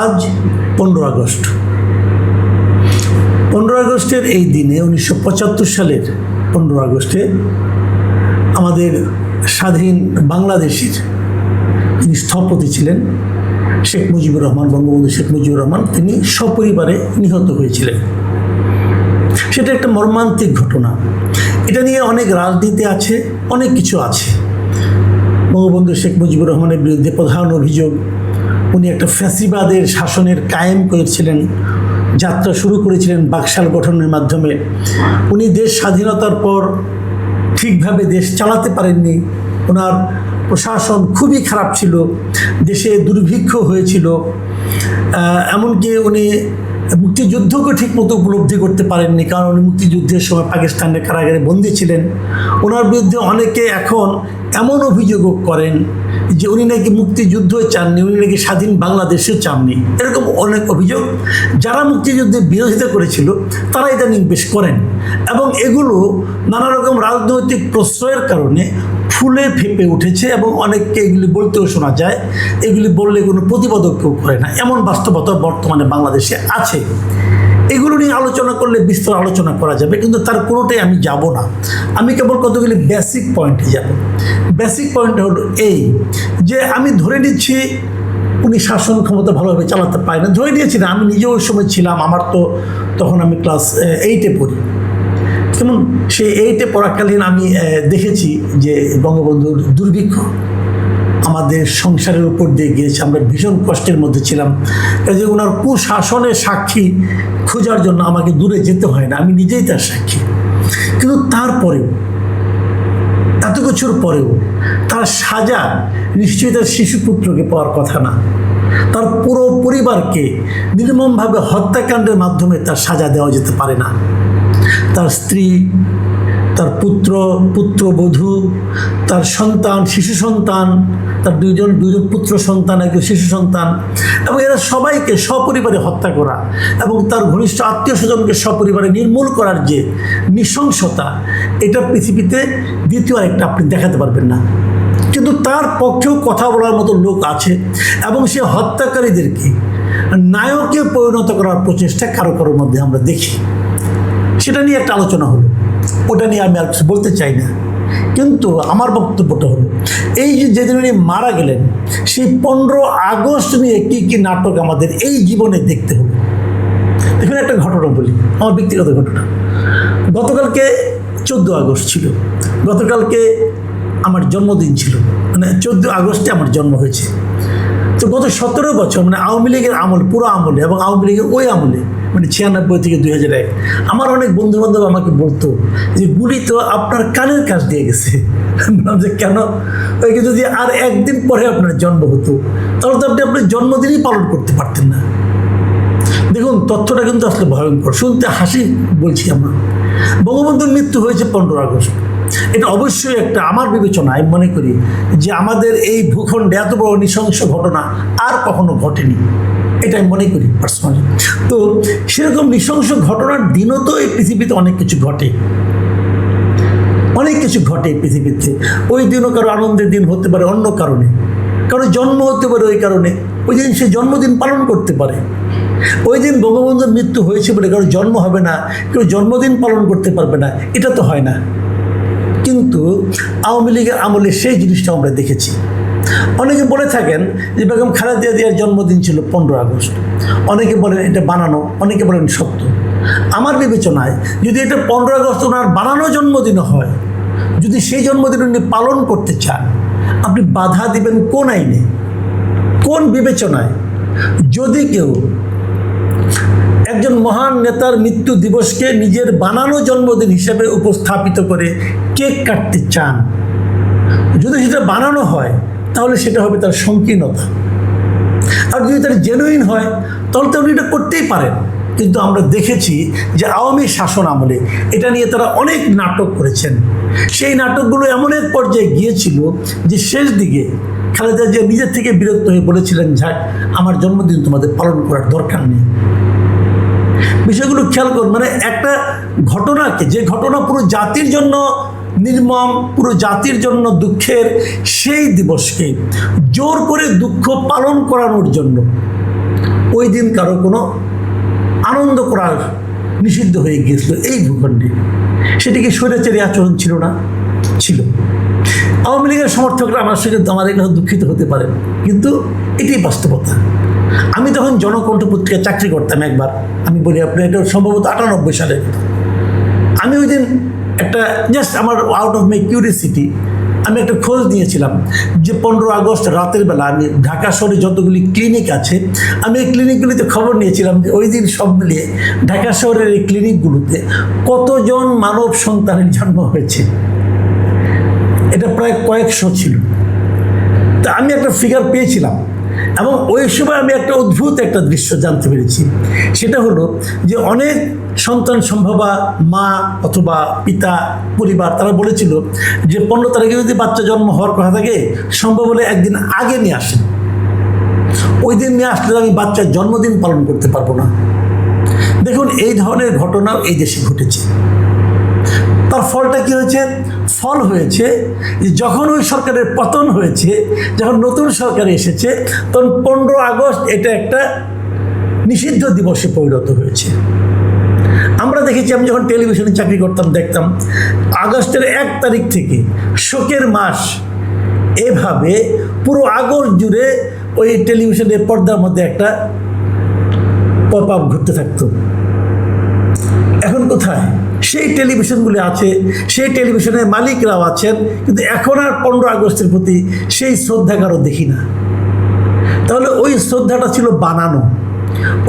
আজ 15 আগস্ট। 15 আগস্টের এই দিনে 1975 সালের 15 আগস্টে আমাদের স্বাধীন বাংলাদেশের যিনি স্থপতি ছিলেন শেখ মুজিবুর রহমান, বঙ্গবন্ধু শেখ মুজিবুর রহমান, তিনি সপরিবারে নিহত হয়েছিলেন। সেটা একটা মর্মান্তিক ঘটনা। এটা নিয়ে অনেক রাজনীতি আছে, অনেক কিছু আছে। বঙ্গবন্ধু শেখ মুজিবুর রহমানের বিরুদ্ধে প্রধান অভিযোগ, উনি একটা ফ্যাসিবাদের শাসনের কায়েম করেছিলেন, যাত্রা শুরু করেছিলেন বাকশাল গঠনের মাধ্যমে। উনি দেশ স্বাধীনতার পর ঠিকভাবে দেশ চালাতে পারেননি, ওনার প্রশাসন খুবই খারাপ ছিল, দেশে দুর্ভিক্ষ হয়েছিল, এমনকি উনি মুক্তিযুদ্ধকে ঠিকমতো উপলব্ধি করতে পারেননি, কারণ উনি মুক্তিযুদ্ধের সময় পাকিস্তানের কারাগারে বন্দী ছিলেন। ওনার বিরুদ্ধে অনেকে এখন এমন অভিযোগও করেন যে উনি নাকি মুক্তিযুদ্ধ চাননি, উনি নাকি স্বাধীন বাংলাদেশে চাননি। এরকম অনেক অভিযোগ যারা মুক্তিযুদ্ধের বিরোধিতা করেছিল তারা ইদানিং বেশ করেন, এবং এগুলো নানা রকম রাজনৈতিক প্রশ্রয়ের কারণে ফুলে ফেঁপে উঠেছে, এবং অনেককে এগুলি বলতেও শোনা যায়। এগুলি বললে কোনো প্রতিবাদক কেউ করে না, এমন বাস্তবতা বর্তমানে বাংলাদেশে আছে। এগুলো নিয়ে আলোচনা করলে বিস্তর আলোচনা করা যাবে, কিন্তু তার কোনোটাই আমি যাব না। আমি কেবল কতগুলি বেসিক পয়েন্টে যাব। বেসিক পয়েন্ট হলো এই যে আমি ধরে নিচ্ছি উনি শাসন ক্ষমতা ভালোভাবে চালাতে পারেন না, ধরে নিয়েছি না। আমি নিজেও ওই সময় ছিলাম, আমার তো তখন আমি ক্লাস 8-এ পড়ি। যেমন সেই 8-এ পড়াকালীন আমি দেখেছি যে বঙ্গবন্ধুর দুর্ভিক্ষ আমাদের সংসারের উপর দিয়ে গিয়েছে, আমরা ভীষণ কষ্টের মধ্যে ছিলাম। কাজে ওনার কুশাসনের সাক্ষী খোঁজার জন্য আমাকে দূরে যেতে হয় না, আমি নিজেই তার সাক্ষী। কিন্তু তারপরেও, এত কিছুর পরেও তার সাজা নিশ্চয়ই তার শিশুপুত্রকে পাওয়ার কথা না। তার পুরো পরিবারকে নির্মমভাবে হত্যাকাণ্ডের মাধ্যমে তার সাজা দেওয়া যেতে পারে না। তার স্ত্রী, তার পুত্রবধূ, তার সন্তান, শিশু সন্তান, তার দুইজন পুত্র সন্তান, একজন শিশু সন্তান, এবং এরা সবাইকে সপরিবারে হত্যা করা এবং তার ঘনিষ্ঠ আত্মীয় স্বজনকে সপরিবারে নির্মূল করার যে নৃশংসতা, এটা পৃথিবীতে দ্বিতীয় আরেকটা আপনি দেখাতে পারবেন না। কিন্তু তার পক্ষেও কথা বলার মতো লোক আছে, এবং সে হত্যাকারীদেরকে নায়কে পরিণত করার প্রচেষ্টা কারো কারোর মধ্যে আমরা দেখি। সেটা নিয়ে একটা আলোচনা হলো, ওটা নিয়ে আমি আর কিছু বলতে চাই না। কিন্তু আমার বক্তব্যটা হলো এই যে যেদিন উনি মারা গেলেন, সেই 15 আগস্ট নিয়ে কী কী নাটক আমাদের এই জীবনে দেখতে হলো। দেখুন, একটা ঘটনা বলি, আমার ব্যক্তিগত ঘটনা। গতকালকে 14 আগস্ট ছিল, গতকালকে আমার জন্মদিন ছিল, মানে 14 আগস্টে আমার জন্ম হয়েছে। তো গত 17 বছর মানে আওয়ামী লীগের আমল, পুরো আমলে, এবং আওয়ামী লীগের ওই আমলে, মানে 96 থেকে 2001, আমার অনেক বন্ধুবান্ধব আমাকে বলতো যে গুলি তো আপনার কানের কাছ দিয়ে গেছে। বললাম যে কেন? ওই যদি আর একদিন পরে আপনার জন্ম হতো তাহলে তো আপনি আপনার জন্মদিনই পালন করতে পারতেন না। দেখুন, তথ্যটা কিন্তু আসলে ভয়ঙ্কর, শুনতে হাসি বলছি আমরা। বঙ্গবন্ধুর মৃত্যু হয়েছে 15 আগস্ট। এটা অবশ্যই একটা, আমার বিবেচনা, আমি মনে করি যে আমাদের এই ভূখণ্ডে এত বড় নৃশংস ঘটনা আর কখনো ঘটেনি, এটা আমি মনে করি পার্সোনালি। তো সেরকম নৃশংস ঘটনার দিনও তো এই পৃথিবীতে অনেক কিছু ঘটে, অনেক কিছু ঘটে এই পৃথিবীতে। ওই দিনও কারো আনন্দের দিন হতে পারে অন্য কারণে, কারো জন্ম হতে পারে ওই কারণে, ওই দিন সে জন্মদিন পালন করতে পারে। ওই দিন বঙ্গবন্ধুর মৃত্যু হয়েছে বলে কারো জন্ম হবে না, কেউ জন্মদিন পালন করতে পারবে না, এটা তো হয় না। কিন্তু আওয়ামী লীগের আমলে সেই জিনিসটা আমরা দেখেছি। অনেকে বলে থাকেন যে বেগম খালেদা জিয়ার জন্মদিন ছিল 15 আগস্ট, অনেকে বলেন এটা বানানো, অনেকে বলেন সত্য। আমার বিবেচনায় যদি এটা 15 আগস্ট ওনার বানানো জন্মদিনও হয়, যদি সেই জন্মদিন উনি পালন করতে চান, আপনি বাধা দিবেন কোন আইনে, কোন বিবেচনায়? যদি কেউ একজন মহান নেতার মৃত্যু দিবসকে নিজের বানানো জন্মদিন হিসেবে উপস্থাপিত করে কেক কাটতে চান, যদি সেটা বানানো হয় তাহলে সেটা হবে তার সংকীর্ণতা। আর যদি তার জেনুইন হয় তাহলে তো উনি এটা করতেই পারেন। কিন্তু আমরা দেখেছি যে আওয়ামী শাসন আমলে এটা নিয়ে তারা অনেক নাটক করেছেন। সেই নাটকগুলো এমন এক পর্যায়ে গিয়েছিল যে শেষ দিকে খালেদা জিয়া নিজের থেকে বিরক্ত হয়ে বলেছিলেন, যাক, আমার জন্মদিন তোমাদের পালন করার দরকার নেই। বিষয়গুলো খেয়াল করুন, মানে একটা ঘটনাকে, যে ঘটনা পুরো জাতির জন্য নির্মম, পুরো জাতির জন্য দুঃখের, সেই দিবসকে জোর করে দুঃখ পালন করানোর জন্য ওই দিন কারো কোনো আনন্দ করার নিষিদ্ধ হয়ে গিয়েছিল এই ভূখণ্ডে। সেটি কি স্বৈরাচারী আচরণ ছিল না? ছিল। আওয়ামী লীগের সমর্থকরা আমার সঙ্গে আমার এই কথা দুঃখিত হতে পারেন, কিন্তু এটাই বাস্তবতা। আমি তখন জনকণ্ঠ পত্রিকায় চাকরি করতাম একবার, আমি বলি আপনার এটা সম্ভবত 98 সালে। আমি ওই দিন একটা জাস্ট আমার আউট অফ মাই কিউরিয়াসিটি আমি একটা খোঁজ নিয়েছিলাম যে 15 আগস্ট রাতের বেলা আমি ঢাকা শহরে যতগুলি ক্লিনিক আছে আমি এই ক্লিনিকগুলিতে খবর নিয়েছিলাম যে ওই দিন সব মিলিয়ে ঢাকা শহরের এই ক্লিনিকগুলোতে কতজন মানব সন্তানের জন্ম হয়েছে। এটা প্রায় কয়েকশো ছিল। তা আমি একটা ফিগার পেয়েছিলাম এবং ওই সময় আমি একটা অদ্ভুত একটা দৃশ্য জানতে পেরেছি। সেটা হলো যে অনেক সন্তান সম্ভবা মা অথবা পিতা পরিবার তারা বলেছিল যে 15 তারিখে যদি বাচ্চা জন্ম হওয়ার কথা থাকে সম্ভব হলে একদিন আগে নিয়ে আসেন, ওই দিন নিয়ে আসলে আমি বাচ্চার জন্মদিন পালন করতে পারবো না। দেখুন এই ধরনের ঘটনাও এই দেশে ঘটেছে। তার ফলটা কি হয়েছে? ফল হয়েছে যে যখন ওই সরকারের পতন হয়েছে, যখন নতুন সরকার এসেছে, তখন 15 আগস্ট এটা একটা নিষিদ্ধ দিবসে পরিণত হয়েছে। আমরা দেখেছি, আমি যখন টেলিভিশনে চাকরি করতাম দেখতাম আগস্টের 1 তারিখ থেকে শোকের মাস এভাবে পুরো আগস্ট জুড়ে ওই টেলিভিশনের পর্দার মধ্যে একটা পপ আপ ঘুরতে থাকতো। এখন কোথায় সেই টেলিভিশনগুলি আছে, সেই টেলিভিশনের মালিকরাও আছেন, কিন্তু এখন আর 15 আগস্টের প্রতি সেই শ্রদ্ধা কারো দেখি না। তাহলে ওই শ্রদ্ধাটা ছিল বানানো,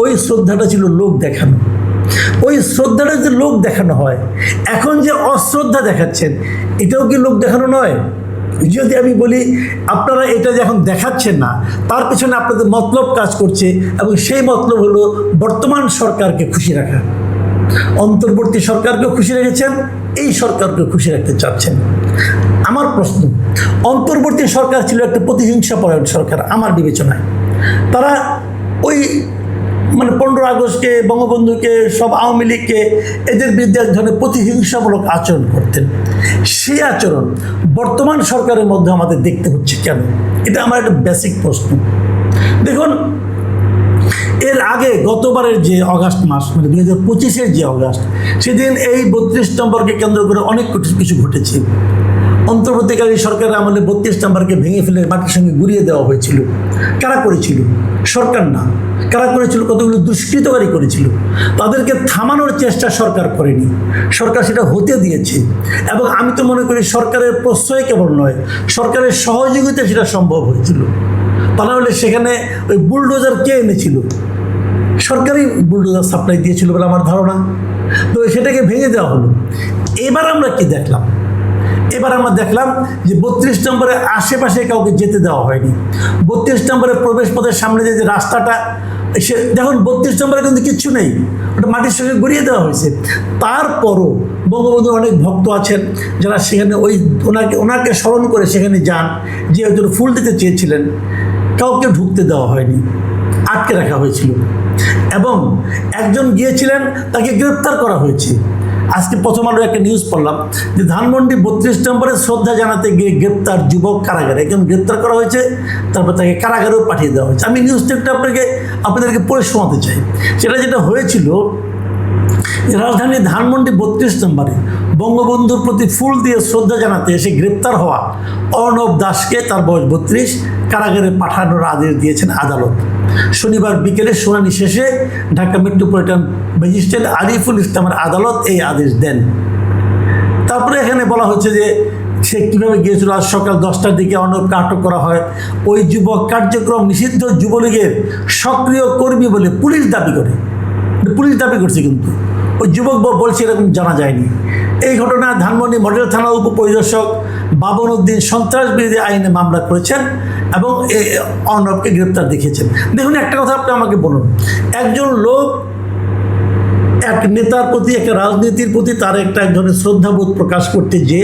ওই শ্রদ্ধাটা ছিল লোক দেখানো। ওই শ্রদ্ধাটা যে লোক দেখানো হয়, এখন যে অশ্রদ্ধা দেখাচ্ছেন এটাও কি লোক দেখানো নয়? যদি আমি বলি আপনারা এটা যে এখন দেখাচ্ছেন না, তার পেছনে আপনাদের মতলব কাজ করছে, এবং সেই মতলব হলো বর্তমান সরকারকে খুশি রাখা। অন্তর্বর্তী সরকারকেও খুশি রেখেছেন, এই সরকারকেও খুশি রাখতে চাচ্ছেন। আমার প্রশ্ন, অন্তর্বর্তী সরকার ছিল একটা প্রতিহিংসাপরায়ণ সরকার আমার বিবেচনায়। তারা ওই 15 আগস্টকে, বঙ্গবন্ধুকে, সব আওয়ামী লীগকে, এদের বিরুদ্ধে এক ধরনের প্রতিহিংসামূলক আচরণ করতেন। সেই আচরণ বর্তমান সরকারের মধ্যে আমাদের দেখতে হচ্ছে কেন? এটা আমার একটা বেসিক প্রশ্ন। দেখুন, এর আগে গতবারের যে অগাস্ট মাস 2025-এর যে অগাস্ট, সেদিন এই 32 নম্বরকে কেন্দ্র করে অনেক কিছু ঘটেছে। অন্তর্বর্তীকালীন সরকারের আমলে 32 নম্বরকে ভেঙে ফেলে মাটির সঙ্গে গুঁড়িয়ে দেওয়া হয়েছিল। কারা করেছিল? সরকার না। কারা করেছিল? কতগুলো দুষ্কৃতকারী করেছিল। তাদেরকে থামানোর চেষ্টা সরকার করেনি, সরকার সেটা হতে দিয়েছে। এবং আমি তো মনে করি সরকারের প্রশ্রয় কেবল নয়, সরকারের সহযোগিতা সেটা সম্ভব হয়েছিল। তা না হলে সেখানে ওই বুলডোজার কে এনেছিল? সরকারই বুলডোজার সাপ্লাই দিয়েছিল বলে আমার ধারণা। তো সেটাকে ভেঙে দেওয়া হলো। এবার আমরা কি দেখলাম? এবার আমরা দেখলাম যে 32 নম্বরের আশেপাশে কাউকে যেতে দেওয়া হয়নি। 32 নম্বরের প্রবেশ পথের সামনে যে রাস্তাটা, সে দেখুন 32 নম্বরে কিন্তু কিচ্ছু নেই, ওটা মাটির সঙ্গে গড়িয়ে দেওয়া হয়েছে। তারপরও বঙ্গবন্ধুর অনেক ভক্ত আছেন যারা সেখানে ওনাকে স্মরণ করে সেখানে যান, যে একজন ফুল দিতে চেয়েছিলেন, কাউকে ঢুকতে দেওয়া হয়নি, আটকে রাখা হয়েছিল। এবং একজন গিয়েছিলেন, তাকে গ্রেপ্তার করা হয়েছে। আজকে প্রথম আলোর একটা নিউজ পড়লাম যে ধানমন্ডি 32 নম্বরে শ্রদ্ধা জানাতে গিয়ে গ্রেপ্তার যুবক কারাগারে একজন গ্রেপ্তার করা হয়েছে, তারপর তাকে কারাগারেও পাঠিয়ে দেওয়া হয়েছে। আমি নিউজটা একটু আপনাদেরকে পড়ে শোনাতে চাই। সেটা যেটা হয়েছিল, রাজধানীর ধানমন্ডি 32 নম্বরে বঙ্গবন্ধুর প্রতি ফুল দিয়ে শ্রদ্ধা জানাতে এসে গ্রেপ্তার হওয়া অর্ণব দাসকে, তার বয়স 32, কারাগারে পাঠানোর আদেশ দিয়েছেন আদালত। শনিবার বিকেলে শুনানি শেষে ঢাকা মেট্রোপলিটন ম্যাজিস্ট্রেট আরিফুল ইসলামের আদালত এই আদেশ দেন। তারপরে এখানে বলা হচ্ছে যে সে কীভাবে গিয়েছিল। আজ সকাল 10টার দিকে অর্ণবকে আটক করা হয়। ওই যুবক কার্যক্রম নিষিদ্ধ যুবলীগের সক্রিয় কর্মী বলে পুলিশ দাবি করছে, কিন্তু ওই যুবক বলছে এরকম জানা যায়নি। এই ঘটনায় ধানমন্ডি মডেল থানা উপপরিদর্শক বাবন উদ্দিন সন্ত্রাস বিরোধী আইনে মামলা করেছেন এবং অর্ণবকে গ্রেপ্তার দেখিয়েছেন। দেখুন, একটা কথা আপনি আমাকে বলুন, একজন লোক এক নেতার প্রতি, একটা রাজনীতির প্রতি তার এক ধরনের শ্রদ্ধাবোধ প্রকাশ করতে যে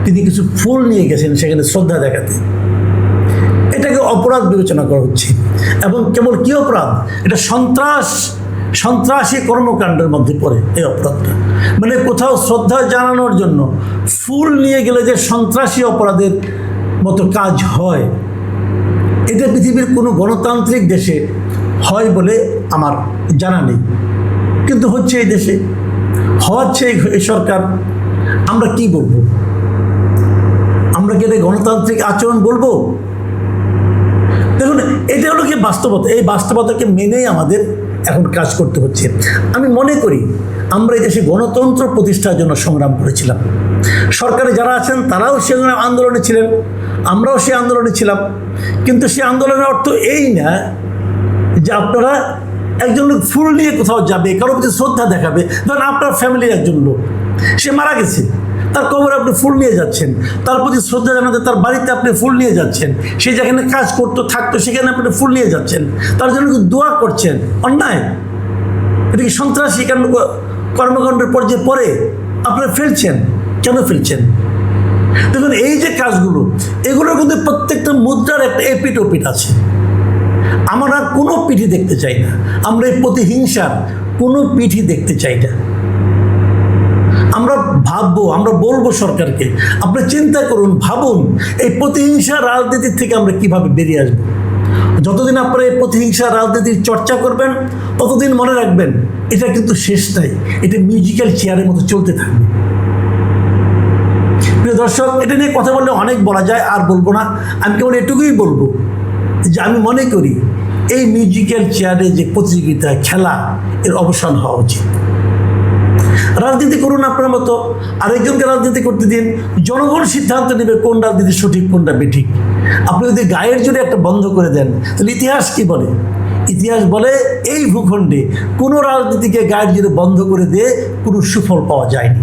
তিনি কিছু ফুল নিয়ে গেছেন সেখানে শ্রদ্ধা দেখাতে, এটাকে অপরাধ বিবেচনা করা হচ্ছে। এবং কেবল কি অপরাধ? এটা সন্ত্রাসী কর্মকাণ্ডের মধ্যে পড়ে এই অপরাধটা। মানে কোথাও শ্রদ্ধা জানানোর জন্য ফুল নিয়ে গেলে যে সন্ত্রাসী অপরাধের মতো কাজ হয়, এটা পৃথিবীর কোনো গণতান্ত্রিক দেশে হয় বলে আমার জানা নেই, কিন্তু হচ্ছে এই দেশে, হচ্ছে এই সরকার। আমরা কি বলবো? আমরা কি এটা গণতান্ত্রিক আচরণ বলবো? দেখুন, এটা হলো কি বাস্তবতা। এই বাস্তবতাকে মেনেই আমাদের এখন কাজ করতে হচ্ছে। আমি মনে করি আমরা এই দেশে গণতন্ত্র প্রতিষ্ঠার জন্য সংগ্রাম করেছিলাম। সরকারে যারা আছেন তারাও সে আন্দোলনে ছিলেন, আমরাও সে আন্দোলনে ছিলাম। কিন্তু সে আন্দোলনের অর্থ এই না যে আপনারা একজন লোক ফুল নিয়ে কোথাও যাবে, কারো প্রতি শ্রদ্ধা দেখাবে। ধরেন আপনার ফ্যামিলির একজন লোক, সে মারা গেছে, তার কবরে আপনি ফুল নিয়ে যাচ্ছেন, তার প্রতি শ্রদ্ধা জানাতে তার বাড়িতে আপনি ফুল নিয়ে যাচ্ছেন, সে যেখানে কাজ করতো থাকতো সেখানে আপনি ফুল নিয়ে যাচ্ছেন, তার জন্য দোয়া করছেন। অন্যায়? এটা কি সন্ত্রাসী কর্মকাণ্ডের পর্যায়ে পরে আপনারা ফেলছেন? কেন ফেলছেন? দেখুন, এই যে কাজগুলো, এগুলোর কিন্তু প্রত্যেকটা মুদ্রার একটা এপিঠ ওপিঠ আছে। আমরা কোনো পিঠি দেখতে চাই না, আমরা এই প্রতিহিংসার কোনো পিঠি দেখতে চাই না। আমরা ভাববো, আমরা বলবো সরকারকে, আপনি চিন্তা করুন, ভাবুন এই প্রতিহিংসা রাজনীতির থেকে আমরা কিভাবে বেরিয়ে আসবো। যতদিন আপনারা এই প্রতিহিংসা রাজনীতির চর্চা করবেন, ততদিন মনে রাখবেন এটা কিন্তু শেষ নাই, এটা মিউজিক্যাল চেয়ারের মতো চলতে থাকবে। প্রিয় দর্শক, এটা নিয়ে কথা বললে অনেক বলা যায়, আর বলবো না। আমি কেবল এটুকুই বলবো যে আমি মনে করি এই মিউজিক্যাল চেয়ারে যে প্রতিযোগিতা, খেলা, এর অবসান হওয়া উচিত। রাজনীতি করুন আপনার মতো, আরেকজনকে রাজনীতি করতে দিন। জনগণ সিদ্ধান্ত নেবে কোন রাজনীতি সঠিক, কোনটা বেঠিক। আপনি যদি গায়ের জোরে একটা বন্ধ করে দেন, তাহলে ইতিহাস কি বলে? ইতিহাস বলে এই ভূখণ্ডে কোনো রাজনীতিকে গায়ের জোরে বন্ধ করে দিয়ে কোনো সুফল পাওয়া যায়নি।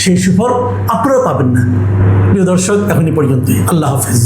সেই সুফল আপনারাও পাবেন না। প্রিয় দর্শক, এখনই পর্যন্তই। আল্লাহ হাফেজ।